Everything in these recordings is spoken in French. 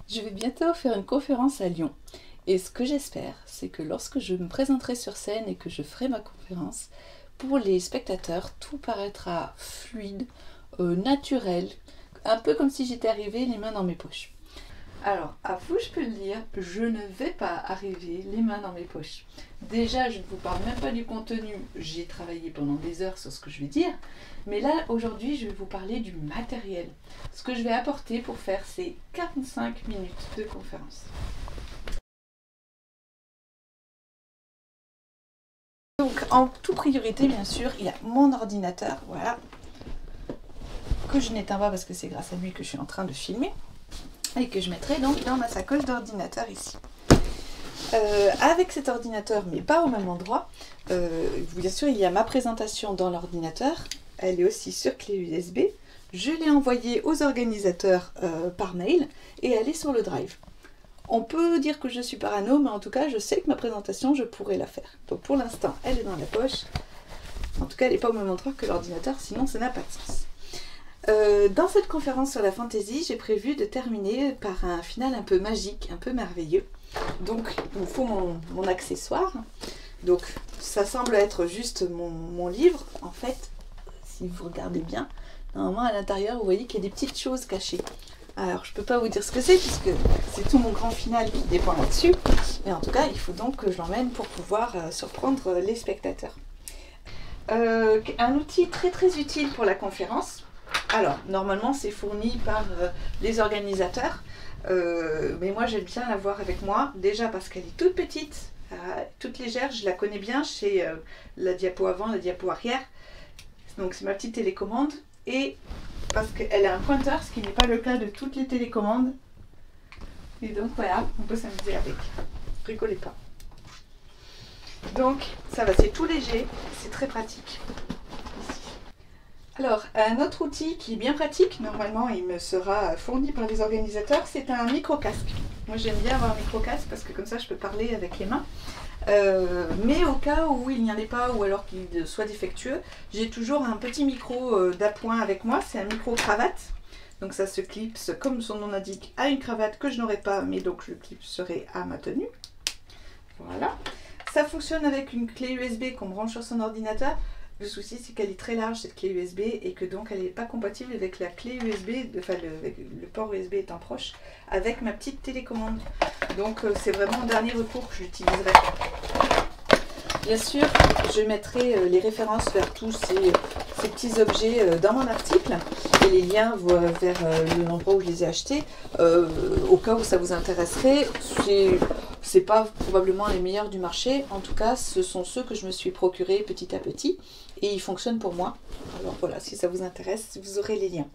Je vais bientôt faire une conférence à Lyon. Et ce que j'espère, c'est que lorsque je me présenterai sur scène et que je ferai ma conférence, pour les spectateurs, tout paraîtra fluide, naturel, un peu comme si j'étais arrivée les mains dans mes poches. Alors, à vous, je peux le dire, je ne vais pas arriver les mains dans mes poches. Déjà, je ne vous parle même pas du contenu, j'ai travaillé pendant des heures sur ce que je vais dire, mais là, aujourd'hui, je vais vous parler du matériel. Ce que je vais apporter pour faire ces 45 minutes de conférence. Donc, en toute priorité, bien sûr, il y a mon ordinateur, voilà, que je n'éteins pas parce que c'est grâce à lui que je suis en train de filmer, et que je mettrai donc dans ma sacoche d'ordinateur ici. Avec cet ordinateur, mais pas au même endroit, bien sûr, il y a ma présentation dans l'ordinateur, elle est aussi sur clé USB, je l'ai envoyée aux organisateurs par mail, et elle est sur le drive. On peut dire que je suis parano, mais en tout cas, je sais que ma présentation, je pourrais la faire. Donc pour l'instant, elle est dans la poche. En tout cas, elle n'est pas au même endroit que l'ordinateur, sinon ça n'a pas de sens. Dans cette conférence sur la fantaisie, j'ai prévu de terminer par un final un peu magique, un peu merveilleux. Donc, il me faut mon accessoire. Donc, ça semble être juste mon livre. En fait, si vous regardez bien, normalement à l'intérieur, vous voyez qu'il y a des petites choses cachées. Alors, je ne peux pas vous dire ce que c'est, puisque c'est tout mon grand final qui dépend là-dessus. Mais en tout cas, il faut donc que je l'emmène pour pouvoir surprendre les spectateurs. Un outil très très utile pour la conférence. Alors, normalement, c'est fourni par les organisateurs. Mais moi, j'aime bien l'avoir avec moi. Déjà parce qu'elle est toute petite, toute légère. Je la connais bien chez la diapo avant, la diapo arrière. Donc, c'est ma petite télécommande. Et parce qu'elle a un pointeur, ce qui n'est pas le cas de toutes les télécommandes. Et donc voilà, on peut s'amuser avec. Rigolez pas. Donc ça va, c'est tout léger, c'est très pratique. Ici. Alors, un autre outil qui est bien pratique, normalement il me sera fourni par les organisateurs, c'est un micro-casque. Moi j'aime bien avoir un micro-casque parce que comme ça je peux parler avec les mains. Mais au cas où il n'y en ait pas ou alors qu'il soit défectueux, j'ai toujours un petit micro d'appoint avec moi, c'est un micro cravate. Donc ça se clipse comme son nom l'indique à une cravate que je n'aurai pas, mais donc je le clipserai à ma tenue. Voilà. Ça fonctionne avec une clé USB qu'on branche sur son ordinateur. Le souci c'est qu'elle est très large cette clé USB et que donc elle n'est pas compatible avec la clé USB, enfin le port USB étant proche, avec ma petite télécommande. Donc c'est vraiment le dernier recours que j'utiliserai. Bien sûr, je mettrai les références vers tous ces petits objets dans mon article et les liens vers l'endroit où je les ai achetés. Au cas où ça vous intéresserait, c'est pas probablement les meilleurs du marché. En tout cas, ce sont ceux que je me suis procurés petit à petit et ils fonctionnent pour moi. Alors voilà, si ça vous intéresse, vous aurez les liens.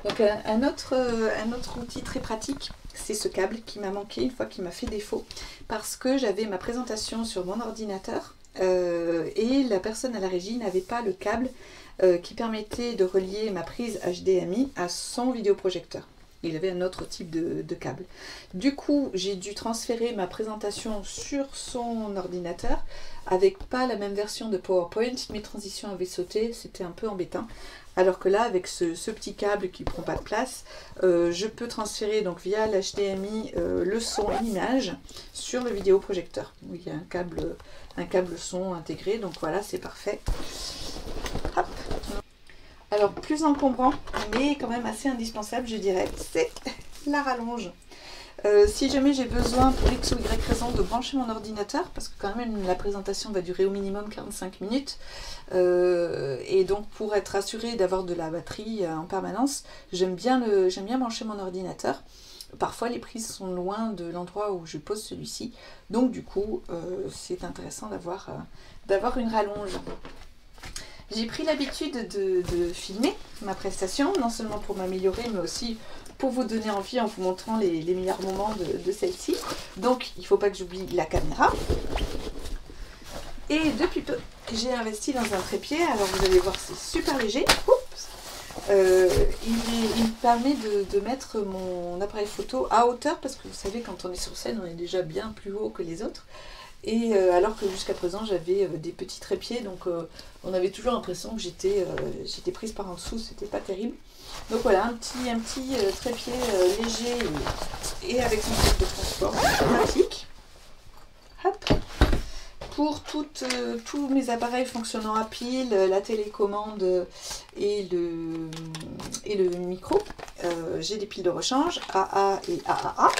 Donc un autre outil très pratique, c'est ce câble qui m'a manqué une fois qu'il m'a fait défaut parce que j'avais ma présentation sur mon ordinateur et la personne à la régie n'avait pas le câble qui permettait de relier ma prise HDMI à son vidéoprojecteur. Il avait un autre type de câble. Du coup, j'ai dû transférer ma présentation sur son ordinateur avec pas la même version de PowerPoint. Mes transitions avaient sauté, c'était un peu embêtant. Alors que là, avec ce petit câble qui ne prend pas de place, je peux transférer donc via l'HDMI le son et l'image sur le vidéoprojecteur. Où il y a un câble son intégré, donc voilà, c'est parfait. Hop. Alors, plus encombrant, mais quand même assez indispensable, je dirais, c'est la rallonge. Si jamais j'ai besoin, pour X ou Y raison, de brancher mon ordinateur, parce que quand même la présentation va durer au minimum 45 minutes, et donc pour être assuré d'avoir de la batterie en permanence, j'aime bien brancher mon ordinateur. Parfois les prises sont loin de l'endroit où je pose celui-ci, donc du coup c'est intéressant d'avoir une rallonge. J'ai pris l'habitude de filmer ma prestation, non seulement pour m'améliorer, mais aussi pour vous donner envie en vous montrant les meilleurs moments de celle-ci. Donc, il ne faut pas que j'oublie la caméra. Et depuis peu, j'ai investi dans un trépied. Alors, vous allez voir, c'est super léger. Oups. Il me permet de mettre mon appareil photo à hauteur, parce que vous savez, quand on est sur scène, on est déjà bien plus haut que les autres. Et alors que jusqu'à présent j'avais des petits trépieds, donc on avait toujours l'impression que j'étais prise par en dessous, c'était pas terrible. Donc voilà, un petit trépied léger et avec son sac de transport, c'est pratique. Hop. Pour tous mes appareils fonctionnant à pile, la télécommande et le micro, j'ai des piles de rechange AA et AAA.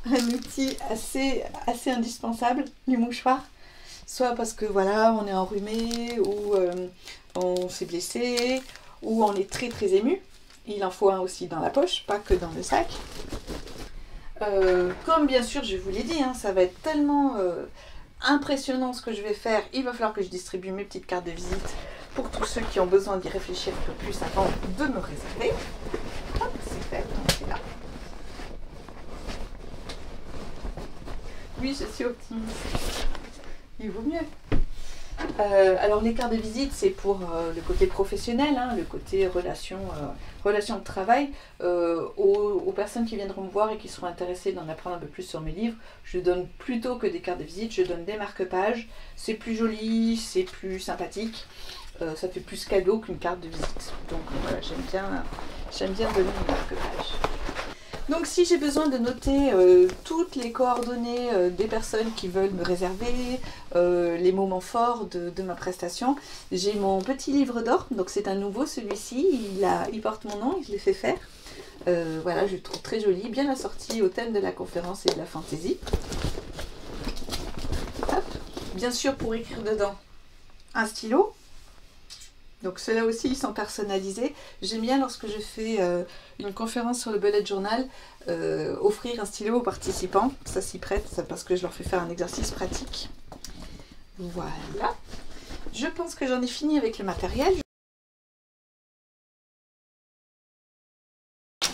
Un outil assez indispensable, les mouchoirs, soit parce que voilà, on est enrhumé ou on s'est blessé ou on est très ému. Il en faut un aussi dans la poche, pas que dans le sac. Comme bien sûr je vous l'ai dit, hein, ça va être tellement impressionnant ce que je vais faire, il va falloir que je distribue mes petites cartes de visite pour tous ceux qui ont besoin d'y réfléchir un peu plus avant de me réserver. Hop, c'est fait, c'est là. Oui, je suis optimiste. Il vaut mieux. Alors les cartes de visite, c'est pour le côté professionnel, hein, le côté relation de travail. Aux personnes qui viendront me voir et qui seront intéressées d'en apprendre un peu plus sur mes livres, je donne plutôt que des cartes de visite, je donne des marque-pages. C'est plus joli, c'est plus sympathique, ça fait plus cadeau qu'une carte de visite. Donc voilà, j'aime bien donner des marque-pages. Donc si j'ai besoin de noter toutes les coordonnées des personnes qui veulent me réserver, les moments forts de ma prestation, j'ai mon petit livre d'or, donc c'est un nouveau celui-ci, il porte mon nom, je l'ai fait faire. Voilà, je le trouve très joli, bien assorti au thème de la conférence et de la fantaisie. Hop. Bien sûr, pour écrire dedans, un stylo. Donc ceux-là aussi, ils sont personnalisés. J'aime bien, lorsque je fais une conférence sur le bullet journal, offrir un stylo aux participants. Ça s'y prête, parce que je leur fais faire un exercice pratique. Voilà. Je pense que j'en ai fini avec le matériel.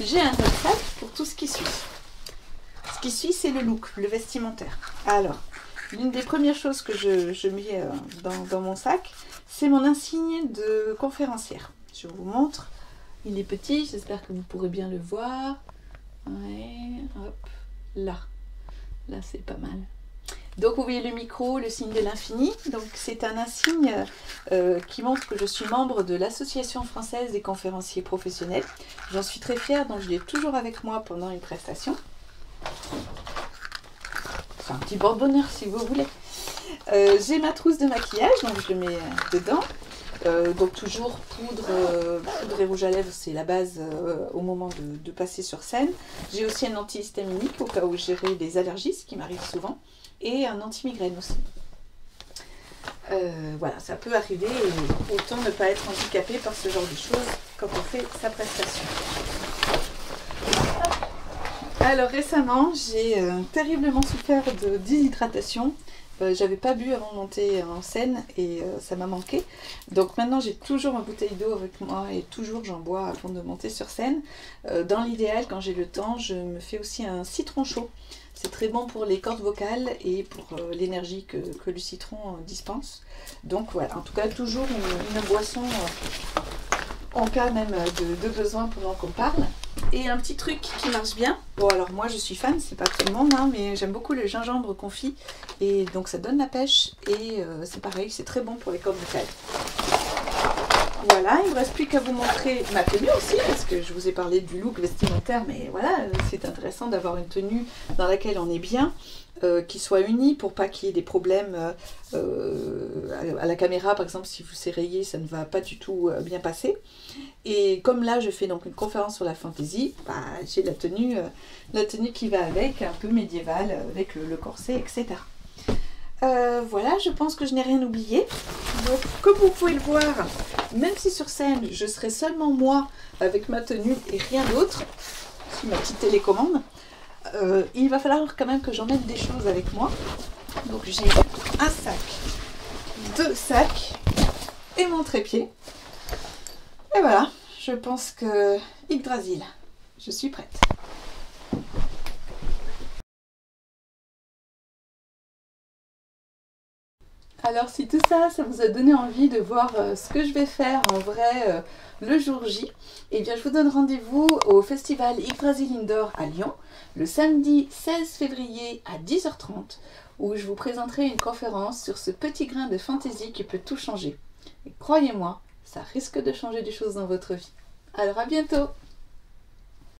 J'ai un autre sac pour tout ce qui suit. Ce qui suit, c'est le look, le vestimentaire. Alors, l'une des premières choses que je mets dans mon sac, c'est mon insigne de conférencière. Je vous montre. Il est petit, j'espère que vous pourrez bien le voir. Ouais, hop, là. Là, c'est pas mal. Donc, vous voyez le micro, le signe de l'infini. Donc, c'est un insigne qui montre que je suis membre de l'Association française des conférenciers professionnels. J'en suis très fière, donc je l'ai toujours avec moi pendant une prestation. C'est un petit porte-bonheur si vous voulez. J'ai ma trousse de maquillage, donc je le mets dedans. Donc toujours poudre et rouge à lèvres, c'est la base au moment de passer sur scène. J'ai aussi un antihistaminique au cas où j'aurai des allergies, ce qui m'arrive souvent. Et un anti-migraine aussi. Voilà, ça peut arriver et autant ne pas être handicapé par ce genre de choses quand on fait sa prestation. Alors récemment, j'ai terriblement souffert de déshydratation. J'avais pas bu avant de monter en scène et ça m'a manqué. Donc maintenant j'ai toujours ma bouteille d'eau avec moi et toujours j'en bois avant de monter sur scène. Dans l'idéal, quand j'ai le temps, je me fais aussi un citron chaud. C'est très bon pour les cordes vocales et pour l'énergie que le citron dispense. Donc voilà, en tout cas toujours une boisson en cas même de besoin pendant qu'on parle. Et un petit truc qui marche bien, bon alors moi je suis fan, c'est pas tout le monde, hein, mais j'aime beaucoup le gingembre confit et donc ça donne la pêche et c'est pareil, c'est très bon pour les cordes vocales. Voilà, il ne me reste plus qu'à vous montrer ma tenue aussi, parce que je vous ai parlé du look vestimentaire, mais voilà, c'est intéressant d'avoir une tenue dans laquelle on est bien, qui soit unie pour pas qu'il y ait des problèmes à la caméra. Par exemple, si vous s'érayez, ça ne va pas du tout bien passer. Et comme là, je fais donc une conférence sur la fantaisie, bah, j'ai la tenue qui va avec, un peu médiévale, avec le corset, etc. Voilà, je pense que je n'ai rien oublié. Donc, comme vous pouvez le voir, même si sur scène, je serai seulement moi avec ma tenue et rien d'autre, sur ma petite télécommande, il va falloir quand même que j'emmène des choses avec moi. Donc, j'ai un sac, 2 sacs et mon trépied. Et voilà, je pense que Yggdrasil, je suis prête. Alors si tout ça, ça vous a donné envie de voir ce que je vais faire en vrai le jour J, eh bien je vous donne rendez-vous au festival Yggdrasil Indoor à Lyon, le samedi 16 février à 10h30, où je vous présenterai une conférence sur ce petit grain de fantaisie qui peut tout changer. Et croyez-moi, ça risque de changer des choses dans votre vie. Alors à bientôt!